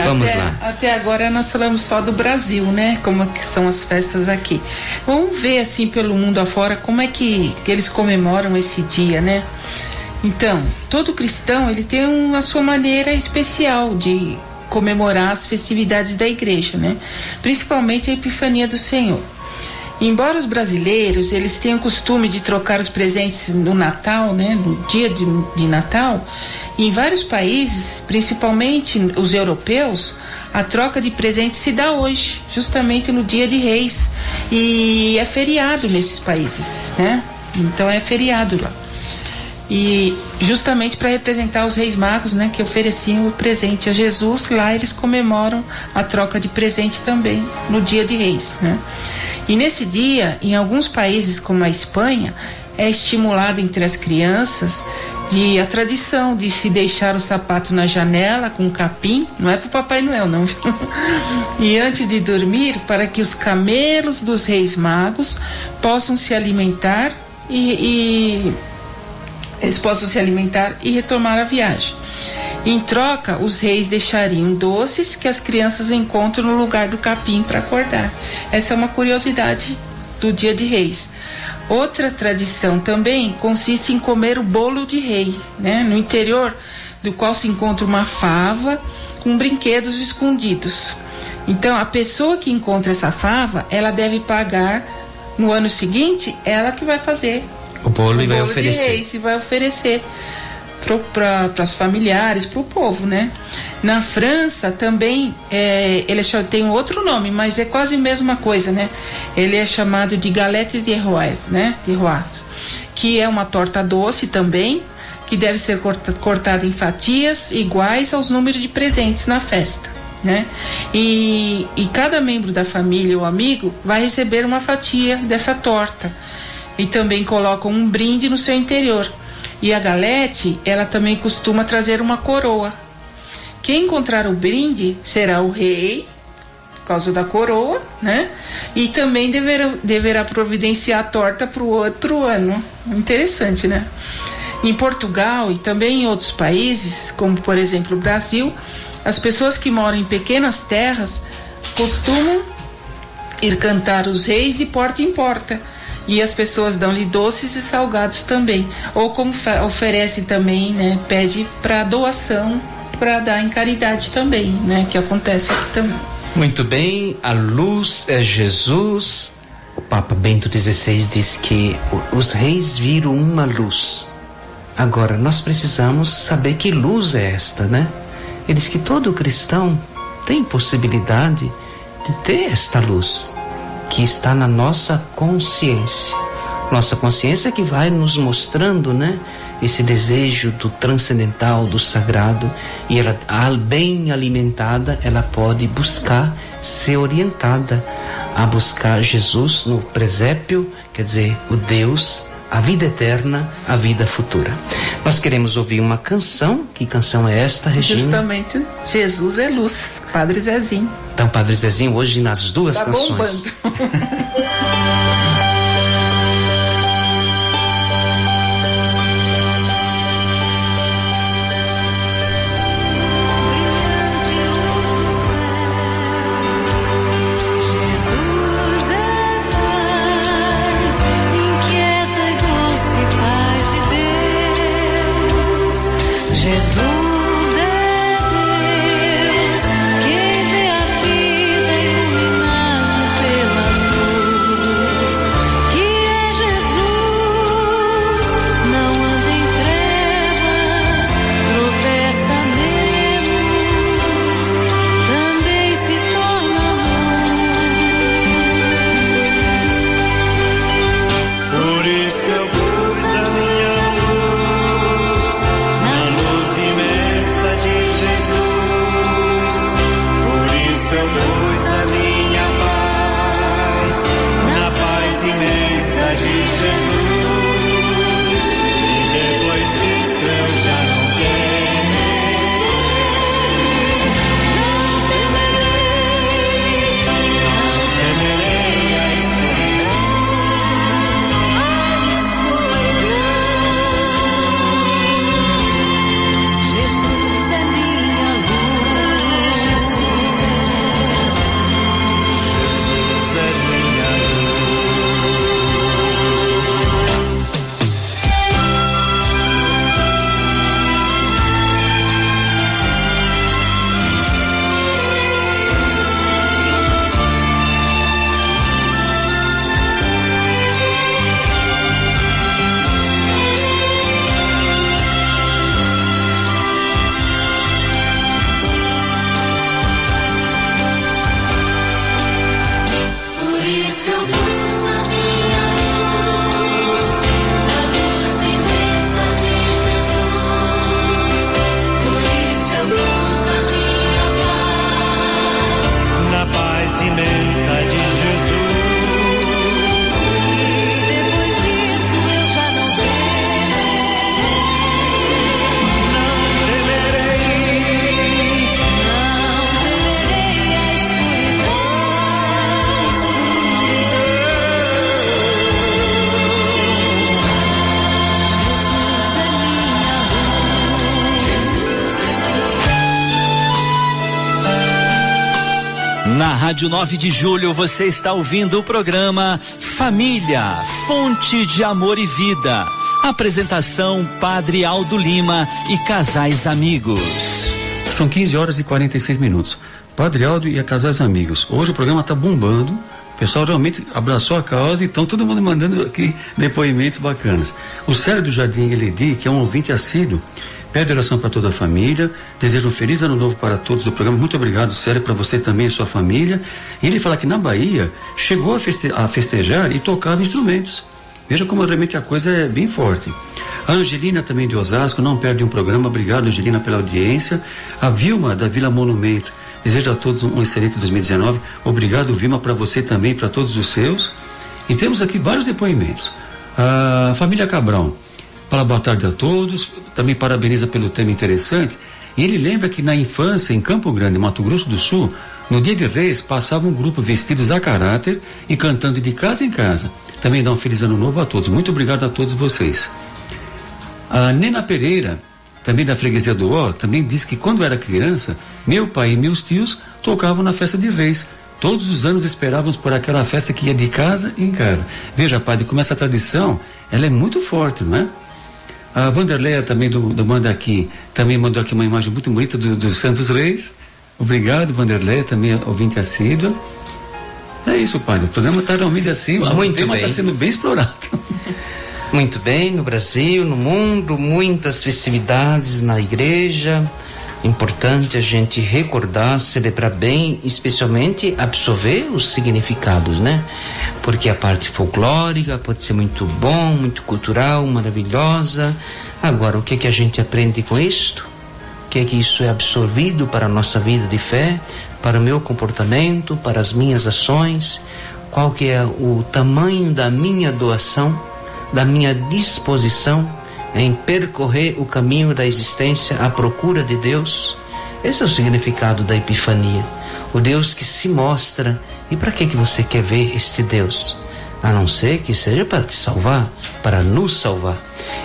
Vamos lá. Até agora nós falamos só do Brasil, né? Como que são as festas aqui. Vamos ver assim pelo mundo afora como é que eles comemoram esse dia, né? Então, todo cristão ele tem a sua maneira especial de comemorar as festividades da igreja, né? Principalmente a Epifania do Senhor. Embora os brasileiros eles tenham o costume de trocar os presentes no Natal, né, no dia de Natal, em vários países, principalmente os europeus, a troca de presentes se dá hoje, justamente no Dia de Reis, e é feriado nesses países, né? Então é feriado lá. E justamente para representar os reis magos, né, que ofereciam o presente a Jesus, lá eles comemoram a troca de presente também no Dia de Reis, né? E nesse dia, em alguns países como a Espanha, é estimulado entre as crianças a tradição de se deixar o sapato na janela com capim, não é para o Papai Noel não, e antes de dormir, para que os camelos dos reis magos possam se alimentar eles possam se alimentar e retomar a viagem. Em troca, os reis deixariam doces que as crianças encontram no lugar do capim para acordar. Essa é uma curiosidade do Dia de Reis. Outra tradição também consiste em comer o bolo de rei, né? No interior do qual se encontra uma fava com brinquedos escondidos. Então, a pessoa que encontra essa fava, ela deve pagar no ano seguinte, ela que vai fazer o bolo e vai oferecer. De reis, e vai oferecer para os familiares, para o povo, né? Na França também ele tem um outro nome, mas é quase a mesma coisa, né? Ele é chamado de galette de rois, né? De rois, que é uma torta doce também, que deve ser cortada em fatias iguais aos números de presentes na festa, né? E cada membro da família ou amigo vai receber uma fatia dessa torta e também colocam um brinde no seu interior. E a galete, ela também costuma trazer uma coroa. Quem encontrar o brinde será o rei, por causa da coroa, né? E também deverá providenciar a torta para o outro ano. Interessante, né? Em Portugal e também em outros países, como por exemplo o Brasil, as pessoas que moram em pequenas terras costumam ir cantar os reis de porta em porta. E as pessoas dão-lhe doces e salgados também. Ou como oferece também, né? Pede para doação, para dar em caridade também, né? Que acontece aqui também. Muito bem, a luz é Jesus. O Papa Bento XVI diz que os reis viram uma luz. Agora, nós precisamos saber que luz é esta, né? Ele diz que todo cristão tem possibilidade de ter esta luz, que está na nossa consciência. Nossa consciência que vai nos mostrando, né, esse desejo do transcendental, do sagrado, e ela, bem alimentada, ela pode buscar ser orientada a buscar Jesus no presépio, quer dizer, o Deus, a vida eterna, a vida futura. Nós queremos ouvir uma canção. Que canção é esta, Regina? Justamente, Jesus é luz, Padre Zezinho. Então, Padre Zezinho, hoje nas duas canções. Bombando. Jesus é Deus, quem vê a vida iluminada pela luz. Rádio 9 de Julho você está ouvindo o programa Família, Fonte de Amor e Vida. Apresentação Padre Aldo Lima e Casais Amigos. São 15h46. Padre Aldo e a Casais Amigos. Hoje o programa está bombando. O pessoal realmente abraçou a causa e estão todo mundo mandando aqui depoimentos bacanas. O Célio do Jardim Eledi, que é um ouvinte assíduo, pede oração para toda a família, deseja um feliz ano novo para todos do programa. Muito obrigado, Célio, para você também e sua família. E ele fala que na Bahia chegou a festejar e tocava instrumentos. Veja como realmente a coisa é bem forte. A Angelina também de Osasco não perde um programa. Obrigado, Angelina, pela audiência. A Vilma da Vila Monumento deseja a todos um excelente 2019. Obrigado, Vilma, para você também, para todos os seus. E temos aqui vários depoimentos. A família Cabral fala boa tarde a todos, também parabeniza pelo tema interessante. E ele lembra que na infância, em Campo Grande, Mato Grosso do Sul, no dia de Reis, passava um grupo vestidos a caráter e cantando de casa em casa. Também dá um feliz ano novo a todos. Muito obrigado a todos vocês. A Nena Pereira, também da freguesia do Ó, também diz que quando era criança, meu pai e meus tios tocavam na festa de Reis. Todos os anos esperávamos por aquela festa que ia de casa em casa. Veja, padre, como essa tradição, ela é muito forte, não é? A Vanderleia também do Manda Aqui, também mandou aqui uma imagem muito bonita dos Santos Reis. Obrigado, Vanderleia, também ouvinte assídua. É isso, padre, o programa está realmente assim, o tema está sendo bem explorado. Muito bem, no Brasil, no mundo, muitas festividades na igreja. Importante a gente recordar, celebrar bem, especialmente absorver os significados, né? Porque a parte folclórica pode ser muito bom, muito cultural, maravilhosa. Agora, o que é que a gente aprende com isto? O que é que isso é absorvido para a nossa vida de fé, para o meu comportamento, para as minhas ações? Qual que é o tamanho da minha doação, da minha disposição em percorrer o caminho da existência à procura de Deus? Esse é o significado da Epifania, o Deus que se mostra. E para que você quer ver este Deus? A não ser que seja para te salvar, para nos salvar.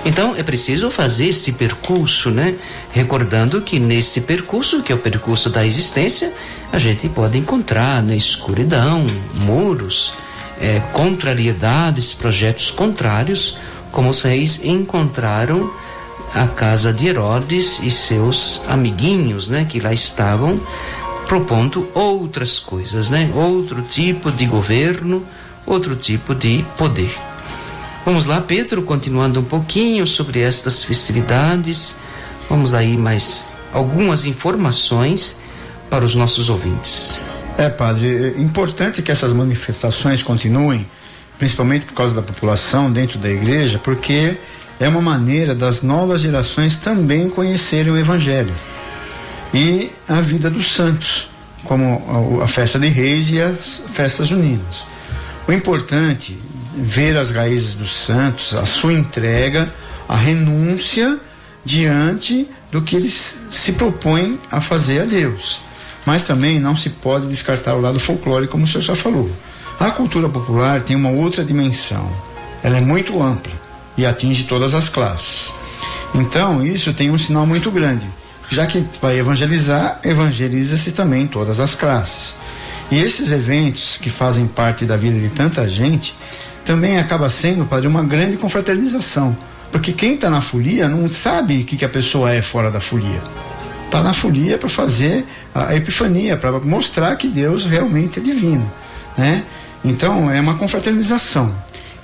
Então é preciso fazer este percurso, né? Recordando que neste percurso, que é o percurso da existência, a gente pode encontrar na escuridão, muros, contrariedades, projetos contrários, como os reis encontraram a casa de Herodes e seus amiguinhos, né, que lá estavam propondo outras coisas, né, outro tipo de governo, outro tipo de poder. Vamos lá, Pedro, continuando um pouquinho sobre estas festividades, vamos aí mais algumas informações para os nossos ouvintes. Padre, é importante que essas manifestações continuem, principalmente por causa da população dentro da igreja, porque é uma maneira das novas gerações também conhecerem o Evangelho e a vida dos santos, como a festa de Reis e as festas juninas. O importante é ver as raízes dos santos, a sua entrega, a renúncia diante do que eles se propõem a fazer a Deus. Mas também não se pode descartar o lado folclórico, como o senhor já falou. A cultura popular tem uma outra dimensão. Ela é muito ampla e atinge todas as classes. Então, isso tem um sinal muito grande. Já que vai evangelizar, evangeliza-se também todas as classes. E esses eventos que fazem parte da vida de tanta gente, também acaba sendo, padre, uma grande confraternização. Porque quem está na folia não sabe o que a pessoa é fora da folia. Está na folia para fazer a epifania, para mostrar que Deus realmente é divino, né? Então é uma confraternização.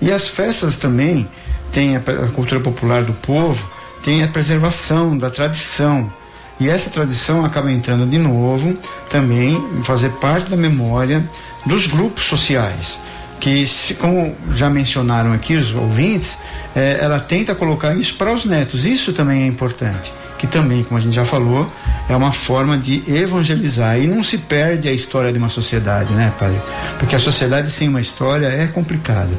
E as festas também tem a cultura popular do povo, tem a preservação da tradição. E essa tradição acaba entrando de novo também fazer parte da memória dos grupos sociais, que, como já mencionaram aqui os ouvintes, ela tenta colocar isso para os netos. Isso também é importante, que também, como a gente já falou, é uma forma de evangelizar. E não se perde a história de uma sociedade, né, padre? Porque a sociedade sem uma história é complicada.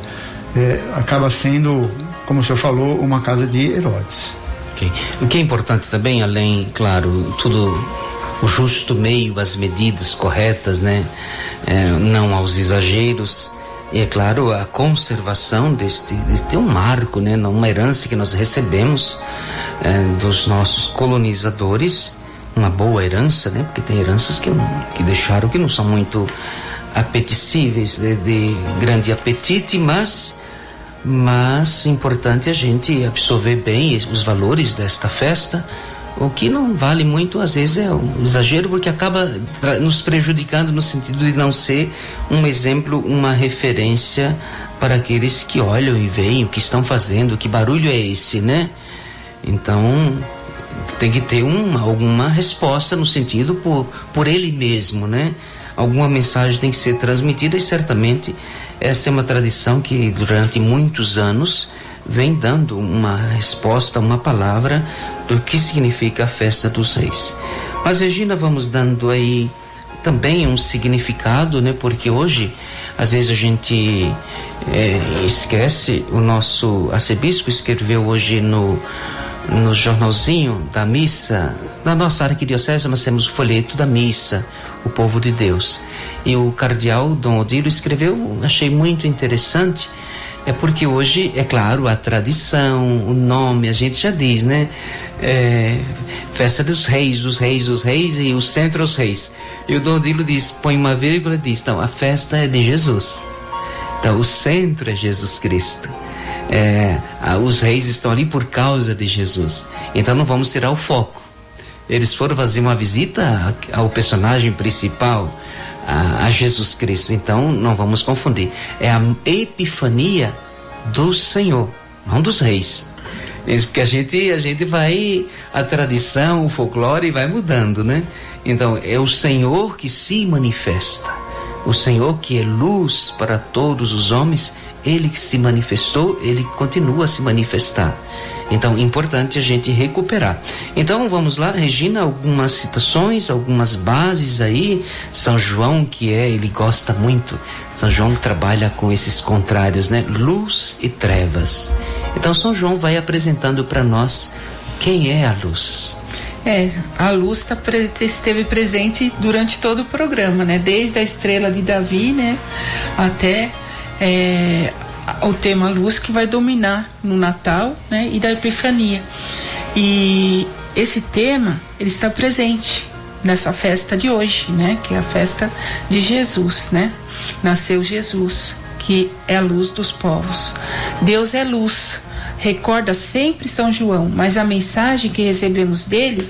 Acaba sendo, como o senhor falou, uma casa de Herodes. Okay. O que é importante também, além, claro, tudo o justo meio, as medidas corretas, né? Não aos exageros. E é claro, a conservação deste um marco, né? Uma herança que nós recebemos dos nossos colonizadores, uma boa herança, né? Porque tem heranças que deixaram que não são muito apetecíveis, de grande apetite, mas importante a gente absorver bem os valores desta festa. O que não vale muito, às vezes, é um exagero, porque acaba nos prejudicando no sentido de não ser um exemplo, uma referência para aqueles que olham e veem o que estão fazendo, que barulho é esse, né? Então, tem que ter alguma resposta no sentido por ele mesmo, né? Alguma mensagem tem que ser transmitida, e certamente essa é uma tradição que durante muitos anos vem dando uma resposta, uma palavra do que significa a festa dos reis. Mas, Regina, vamos dando aí também um significado, né? Porque hoje, às vezes a gente esquece, o nosso arcebispo escreveu hoje no jornalzinho da missa, na nossa arquidiocese nós temos o folheto da missa, o povo de Deus. E o cardeal Dom Odilo escreveu, achei muito interessante, porque hoje, é claro, a tradição, o nome, a gente já diz, né? Festa dos reis e o centro aos reis. E o Dom Odilo diz, põe uma vírgula e diz, então, a festa é de Jesus. Então, o centro é Jesus Cristo. Os reis estão ali por causa de Jesus. Então, não vamos tirar o foco. Eles foram fazer uma visita ao personagem principal, a Jesus Cristo. Então, não vamos confundir. É a epifania do Senhor, não dos reis. Isso porque a gente vai, a tradição, o folclore vai mudando, né? Então, é o Senhor que se manifesta. O Senhor que é luz para todos os homens, Ele que se manifestou, Ele continua a se manifestar. Então, é importante a gente recuperar. Então, vamos lá, Regina, algumas citações, algumas bases aí. São João, ele gosta muito. São João trabalha com esses contrários, né? Luz e trevas. Então, São João vai apresentando para nós quem é a luz. A luz esteve presente durante todo o programa, né? Desde a estrela de Davi, né? Até o tema luz, que vai dominar no Natal, né? E da Epifania. E esse tema, ele está presente nessa festa de hoje, né? Que é a festa de Jesus, né? Nasceu Jesus, que é a luz dos povos. Deus é luz, recorda sempre São João, mas a mensagem que recebemos dele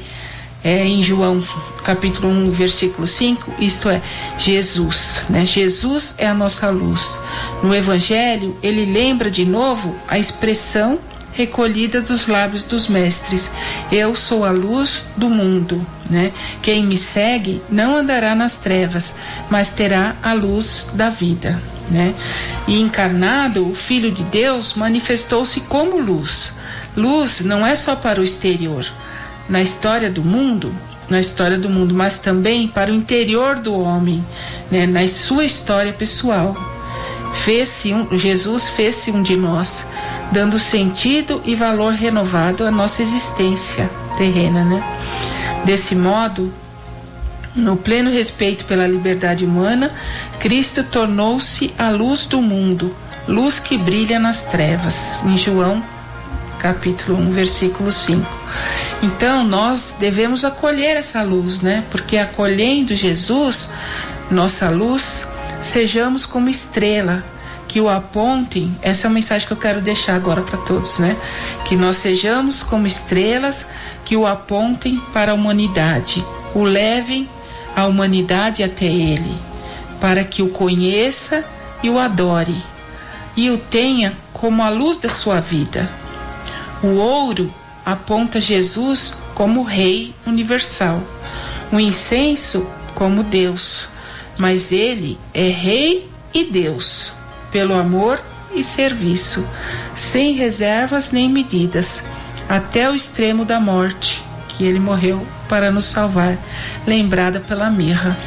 é em João capítulo 1, versículo 5, isto é, Jesus, né? Jesus é a nossa luz. No Evangelho, ele lembra de novo a expressão recolhida dos lábios dos mestres: eu sou a luz do mundo, né? Quem me segue não andará nas trevas, mas terá a luz da vida, né? E encarnado, o Filho de Deus manifestou-se como luz. Luz não é só para o exterior, na história do mundo, mas também para o interior do homem, né? Na sua história pessoal. Jesus fez-se um de nós, dando sentido e valor renovado à nossa existência terrena, né? Desse modo, no pleno respeito pela liberdade humana, Cristo tornou-se a luz do mundo, luz que brilha nas trevas, em João capítulo 1, versículo 5. Então, nós devemos acolher essa luz, né? Porque acolhendo Jesus, nossa luz, sejamos como estrela, que o apontem. Essa é a mensagem que eu quero deixar agora para todos, né? Que nós sejamos como estrelas que o apontem para a humanidade, o levem a humanidade até Ele, para que o conheça e o adore, e o tenha como a luz da sua vida. O ouro aponta Jesus como Rei universal, o incenso como Deus, mas Ele é Rei e Deus, pelo amor e serviço, sem reservas nem medidas, até o extremo da morte, que Ele morreu para nos salvar, lembrada pela mirra.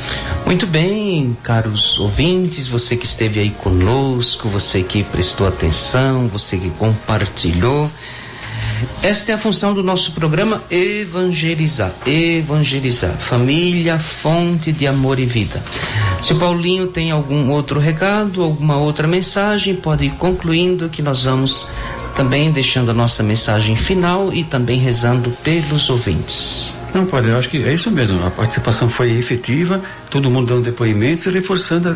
Muito bem, caros ouvintes, você que esteve aí conosco, você que prestou atenção, você que compartilhou. Esta é a função do nosso programa: evangelizar. Família, fonte de amor e vida. Se o Paulinho tem algum outro recado, alguma outra mensagem, pode ir concluindo, que nós vamos também deixando a nossa mensagem final e também rezando pelos ouvintes. Não, padre, eu acho que é isso mesmo. A participação foi efetiva, todo mundo dando depoimentos e reforçando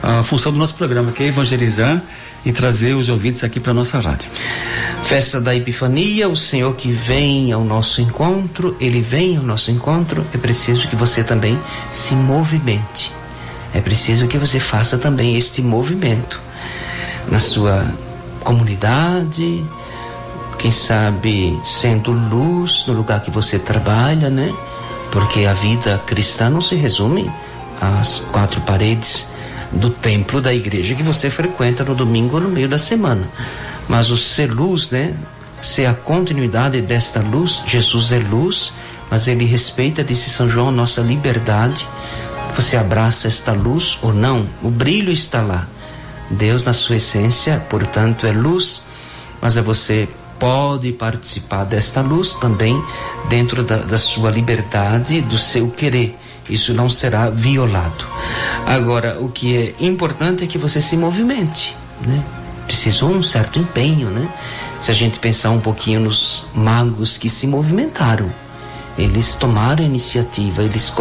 a função do nosso programa, que é evangelizar e trazer os ouvintes aqui para nossa rádio. Festa da Epifania, o Senhor que vem ao nosso encontro, Ele vem ao nosso encontro, é preciso que você também se movimente. É preciso que você faça também este movimento na sua comunidade, quem sabe sendo luz no lugar que você trabalha, né? Porque a vida cristã não se resume às 4 paredes do templo da igreja que você frequenta no domingo ou no meio da semana. Mas o ser luz, né? Ser a continuidade desta luz. Jesus é luz, mas ele respeita, disse São João, nossa liberdade. Você abraça esta luz ou não? O brilho está lá. Deus, na sua essência, portanto, é luz, mas você pode participar desta luz também dentro da sua liberdade, do seu querer. Isso não será violado. Agora, o que é importante é que você se movimente, né? Precisou um certo empenho, né? Se a gente pensar um pouquinho nos magos que se movimentaram, eles tomaram a iniciativa, eles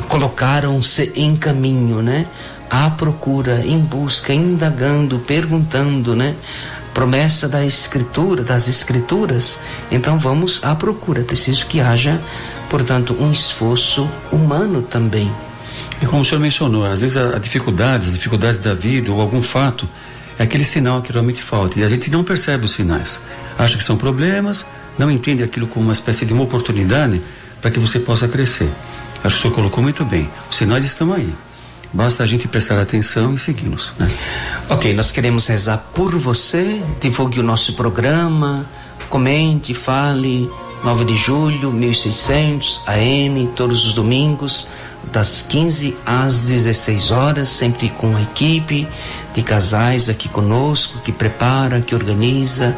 colocaram-se em caminho, né? À procura, em busca, indagando, perguntando, né? Promessa da escritura, das escrituras. Então vamos à procura. É preciso que haja, portanto, um esforço humano também. E como o senhor mencionou, às vezes as dificuldades da vida ou algum fato é aquele sinal que realmente falta. E a gente não percebe os sinais. Acha que são problemas, não entende aquilo como uma espécie de uma oportunidade para que você possa crescer. Acho que o senhor colocou muito bem. Os sinais estão aí. Basta a gente prestar atenção e seguimos, né? Ok, nós queremos rezar por você. Divulgue o nosso programa, comente, fale. 9 de julho, 1600 AM, todos os domingos, das 15 às 16 horas, sempre com a equipe de casais aqui conosco, que prepara, que organiza,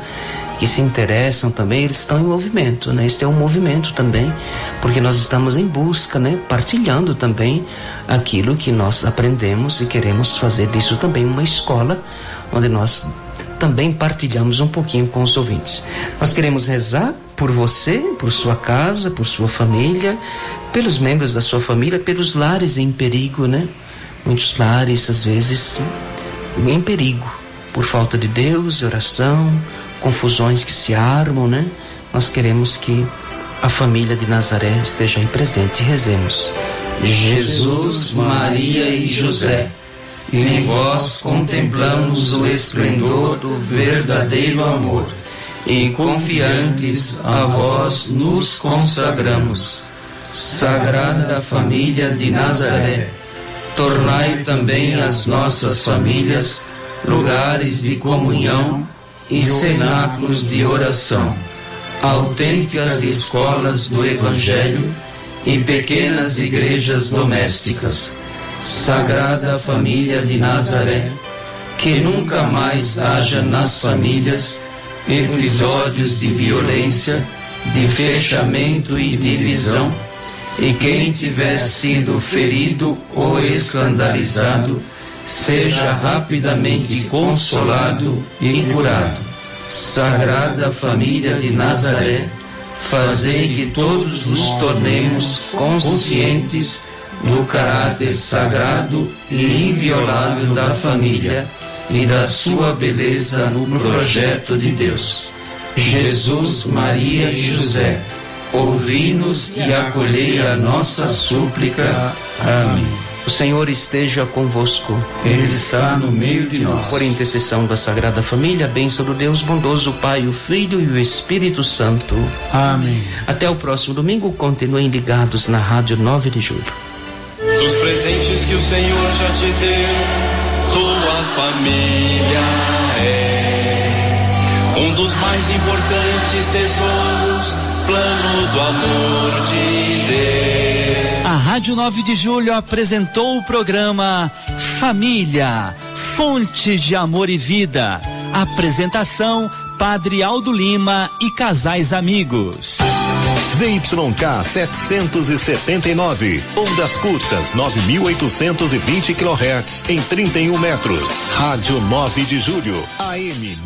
que se interessam também. Eles estão em movimento, né? Este é um movimento também, porque nós estamos em busca, né? Partilhando também aquilo que nós aprendemos e queremos fazer disso também uma escola, onde nós também partilhamos um pouquinho com os ouvintes. Nós queremos rezar por você, por sua casa, por sua família, pelos membros da sua família, pelos lares em perigo, né? Muitos lares, às vezes, em perigo, por falta de Deus, de oração, confusões que se armam, né? Nós queremos que a família de Nazaré esteja aí presente. Rezemos. Jesus, Maria e José, em vós contemplamos o esplendor do verdadeiro amor e confiantes a vós nos consagramos. Sagrada Família de Nazaré, tornai também as nossas famílias lugares de comunhão e cenáculos de oração, autênticas escolas do Evangelho e pequenas igrejas domésticas. Sagrada Família de Nazaré, que nunca mais haja nas famílias episódios de violência, de fechamento e divisão, e quem tiver sido ferido ou escandalizado seja rapidamente consolado e curado. Sagrada Família de Nazaré, fazei que todos nos tornemos conscientes do caráter sagrado e inviolável da família e da sua beleza no projeto de Deus. Jesus, Maria e José, ouvi-nos e acolhei a nossa súplica. Amém. O Senhor esteja convosco. Ele está no meio de nós. Por intercessão da Sagrada Família, a bênção do Deus bondoso, o Pai, o Filho e o Espírito Santo. Amém. Até o próximo domingo. Continuem ligados na Rádio 9 de Julho. Dos presentes que o Senhor já te deu, tua família é um dos mais importantes tesouros, plano do amor de Deus. A Rádio 9 de Julho apresentou o programa Família, Fonte de Amor e Vida. Apresentação, Padre Aldo Lima e casais amigos. ZYK 779, ondas curtas 9.820 kHz em 31 metros. Rádio 9 de Julho, AM